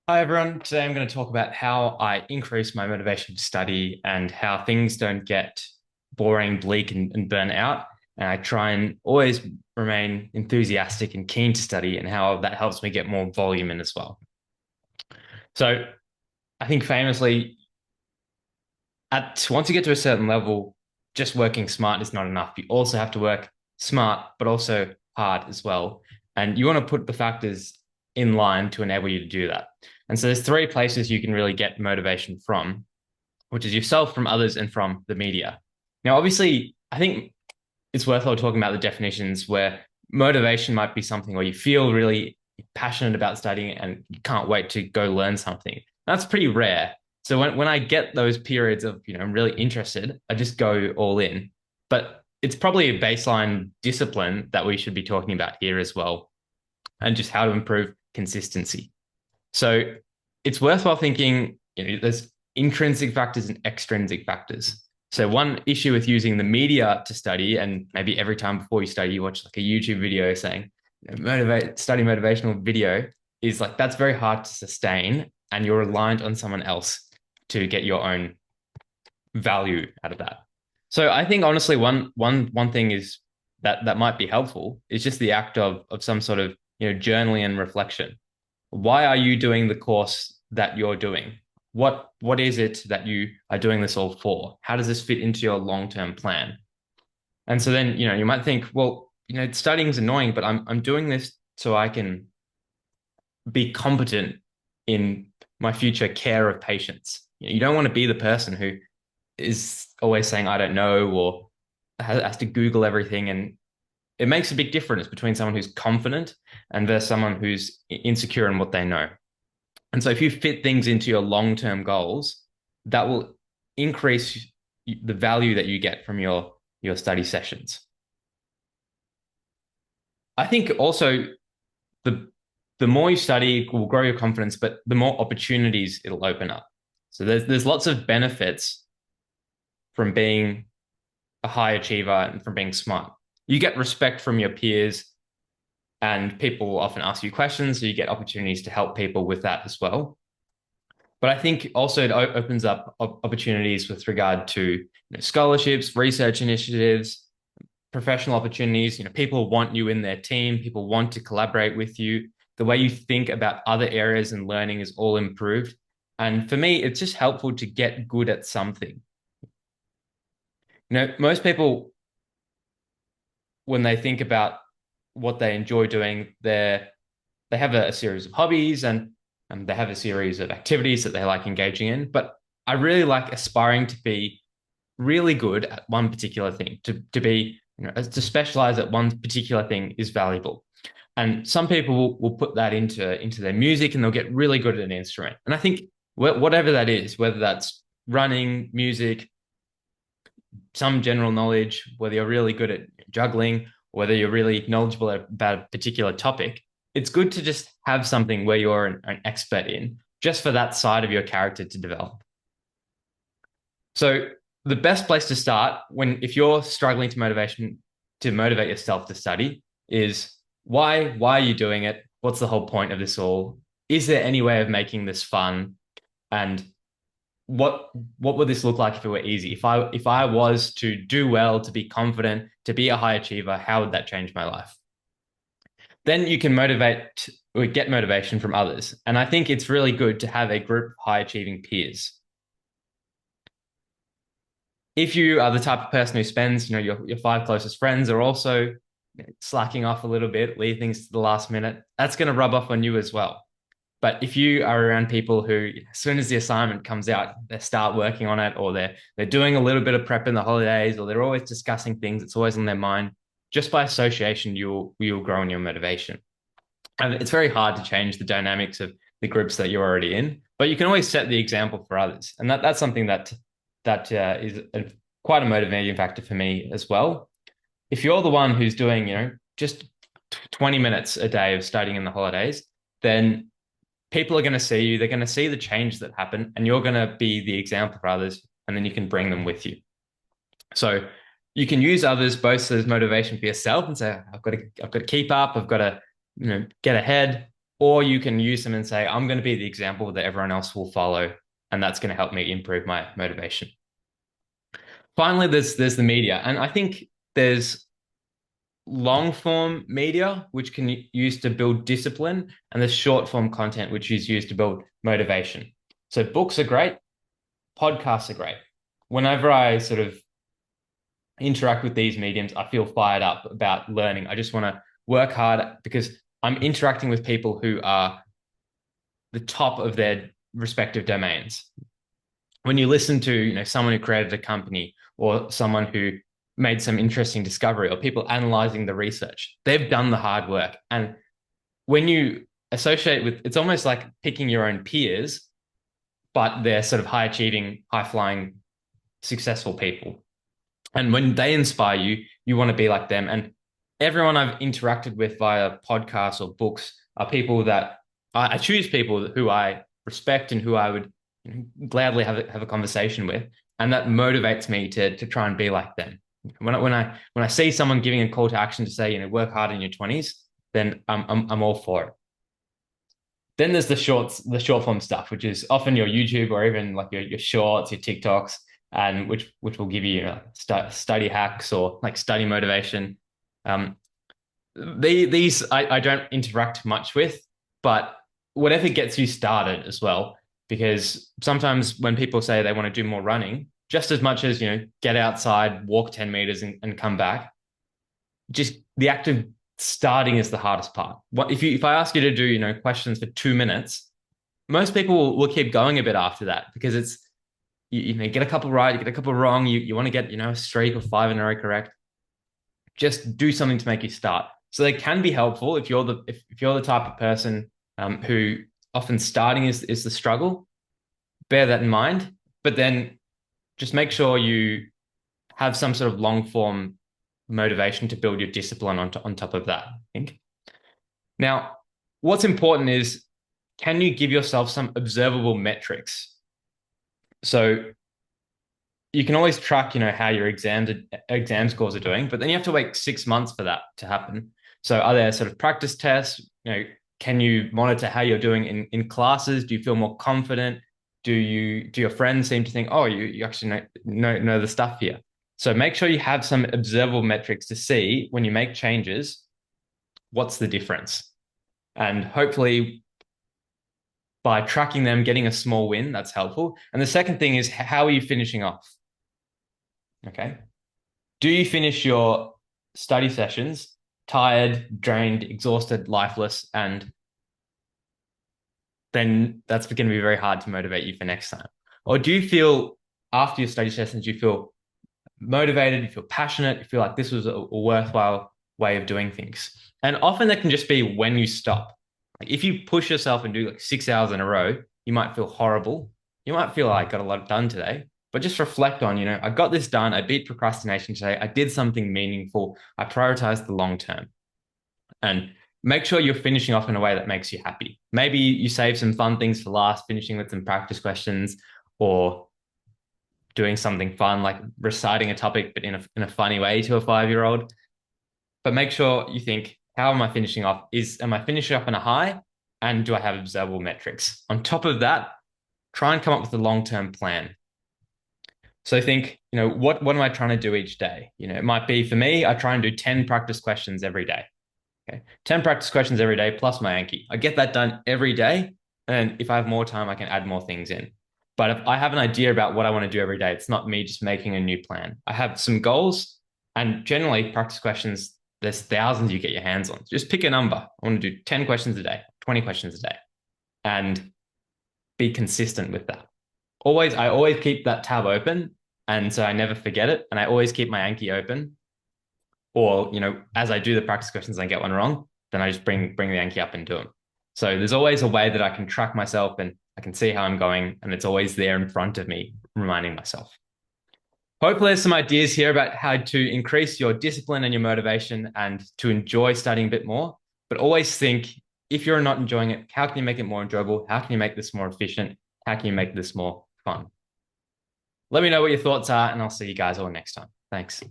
Hi everyone. Today I'm going to talk about how I increase my motivation to study and how things don't get boring, bleak, and burn out. And I try and always remain enthusiastic and keen to study, and how that helps me get more volume in as well. So I think famously, at once you get to a certain level, just working smart is not enough. You also have to work smart, but also hard as well. And you want to put the factors in line to enable you to do that. And so there's three places you can really get motivation from, which is yourself, from others, and from the media. Now, obviously, I think it's worthwhile talking about the definitions where motivation might be something where you feel really passionate about studying and you can't wait to go learn something. That's pretty rare. So when I get those periods of, I'm really interested, I just go all in. But it's probably a baseline discipline that we should be talking about here as well, and just how to improve consistency. So it's worthwhile thinking, there's intrinsic factors and extrinsic factors. So one issue with using the media to study, and maybe every time before you study, you watch like a YouTube video saying, study motivational video, is like that's very hard to sustain, and you're reliant on someone else to get your own value out of that. So I think honestly, one thing is that might be helpful is just the act of some sort of journaling and reflection. Why are you doing the course that you're doing? What is it that you are doing this all for? How does this fit into your long-term plan? And so then, you might think, well, studying is annoying, but I'm doing this so I can be competent in my future care of patients. You don't want to be the person who is always saying, I don't know, or has to Google everything. And it makes a big difference between someone who's confident and versus someone who's insecure in what they know. And so if you fit things into your long-term goals, that will increase the value that you get from your study sessions. I think also the the more you study will grow your confidence, but the more opportunities it'll open up. So there's lots of benefits from being a high achiever and from being smart. You get respect from your peers, and people often ask you questions, so you get opportunities to help people with that as well. But I think also it opens up opportunities with regard to scholarships, research initiatives, professional opportunities. People want you in their team. People want to collaborate with you. The way you think about other areas and learning is all improved. And for me, it's just helpful to get good at something. Most people, when they think about what they enjoy doing, they have a series of hobbies, and they have a series of activities that they like engaging in. But I really like aspiring to be really good at one particular thing, to be, to specialize at one particular thing is valuable. And some people will put that into their music, and they'll get really good at an instrument. And I think whatever that is, whether that's running, music, some general knowledge, whether you're really good at juggling, whether you're really knowledgeable about a particular topic, it's good to just have something where you're an expert in, just for that side of your character to develop. So the best place to start if you're struggling to motivate yourself to study is why are you doing it? What's the whole point of this all? Is there any way of making this fun? And what would this look like if it were easy? If I was to do well, to be confident, to be a high achiever, how would that change my life? Then you can motivate or get motivation from others. And I think it's really good to have a group of high achieving peers. If you are the type of person who spends, your five closest friends are also slacking off a little bit, leave things to the last minute, that's going to rub off on you as well. But if you are around people who, as soon as the assignment comes out, they start working on it, or they're doing a little bit of prep in the holidays, or they're always discussing things, it's always on their mind, just by association, you'll grow in your motivation. And it's very hard to change the dynamics of the groups that you're already in, but you can always set the example for others. And that's something that is quite a motivating factor for me as well. If you're the one who's doing, just 20 minutes a day of studying in the holidays, then people are going to see you. They're going to see the change that happen, and you're going to be the example for others, and then you can bring them with you. So you can use others both as motivation for yourself and say, I've got to keep up. I've got to, get ahead. or you can use them and say, I'm going to be the example that everyone else will follow, and that's going to help me improve my motivation. Finally, there's the media, and I think there's long form media which can use to build discipline, and there's short form content which is used to build motivation. So books are great, podcasts are great. Whenever I sort of interact with these mediums, I feel fired up about learning. I just want to work hard because I'm interacting with people who are the top of their respective domains. When you listen to, someone who created a company or someone who made some interesting discovery or people analyzing the research, they've done the hard work. And when you associate with, it's almost like picking your own peers, but they're sort of high achieving, high flying, successful people. And when they inspire you, you want to be like them. And everyone I've interacted with via podcasts or books are people that I choose people who I respect and who I would gladly have a conversation with. And that motivates me to try and be like them. When I see someone giving a call to action to say, work hard in your 20s, then I'm all for it. Then there's the short form stuff, which is often your YouTube or even like your shorts, your TikToks, and which will give you, study hacks or like study motivation. These I don't interact much with, but whatever gets you started as well, because sometimes when people say they want to do more running, just as much as, get outside, walk 10 meters and come back, just the act of starting is the hardest part. If I ask you to do, questions for 2 minutes, most people will keep going a bit after that because it's, you get a couple right, you get a couple wrong, you want to get, a streak of 5 in a row correct. Just do something to make you start. So they can be helpful if you're the type of person who often starting is the struggle. Bear that in mind, but then just make sure you have some sort of long form motivation to build your discipline on top of that, I think. Now, what's important is, can you give yourself some observable metrics? So you can always track, how your exam scores are doing, but then you have to wait 6 months for that to happen. So are there sort of practice tests? Can you monitor how you're doing in classes? Do you feel more confident? Do your friends seem to think, oh, you actually know the stuff here? So make sure you have some observable metrics to see when you make changes, what's the difference? And hopefully by tracking them, getting a small win, that's helpful. And the second thing is, how are you finishing off? Okay. Do you finish your study sessions tired, drained, exhausted, lifeless, and then that's going to be very hard to motivate you for next time? Or do you feel after your study sessions, you feel motivated, you feel passionate, you feel like this was a worthwhile way of doing things? And often that can just be when you stop. Like if you push yourself and do like 6 hours in a row, you might feel horrible. You might feel like I got a lot done today, but just reflect on, I got this done. I beat procrastination today. I did something meaningful. I prioritized the long term. And make sure you're finishing off in a way that makes you happy. Maybe you save some fun things for last, finishing with some practice questions or doing something fun, like reciting a topic, but in a funny way to a 5-year-old. But make sure you think, how am I finishing off? Am I finishing up on a high? And do I have observable metrics? On top of that, try and come up with a long-term plan. So think, what am I trying to do each day? It might be, for me, I try and do 10 practice questions every day. Okay. 10 practice questions every day plus my Anki. I get that done every day. And if I have more time, I can add more things in. But if I have an idea about what I want to do every day, it's not me just making a new plan. I have some goals, and generally practice questions, there's thousands you get your hands on. Just pick a number. I want to do 10 questions a day, 20 questions a day, and be consistent with that. I always keep that tab open, and so I never forget it. And I always keep my Anki open. Or, as I do the practice questions and I get one wrong, then I just bring the Anki up and do them. So there's always a way that I can track myself and I can see how I'm going, and it's always there in front of me, reminding myself. Hopefully there's some ideas here about how to increase your discipline and your motivation and to enjoy studying a bit more. But always think, if you're not enjoying it, how can you make it more enjoyable? How can you make this more efficient? How can you make this more fun? Let me know what your thoughts are, and I'll see you guys all next time. Thanks.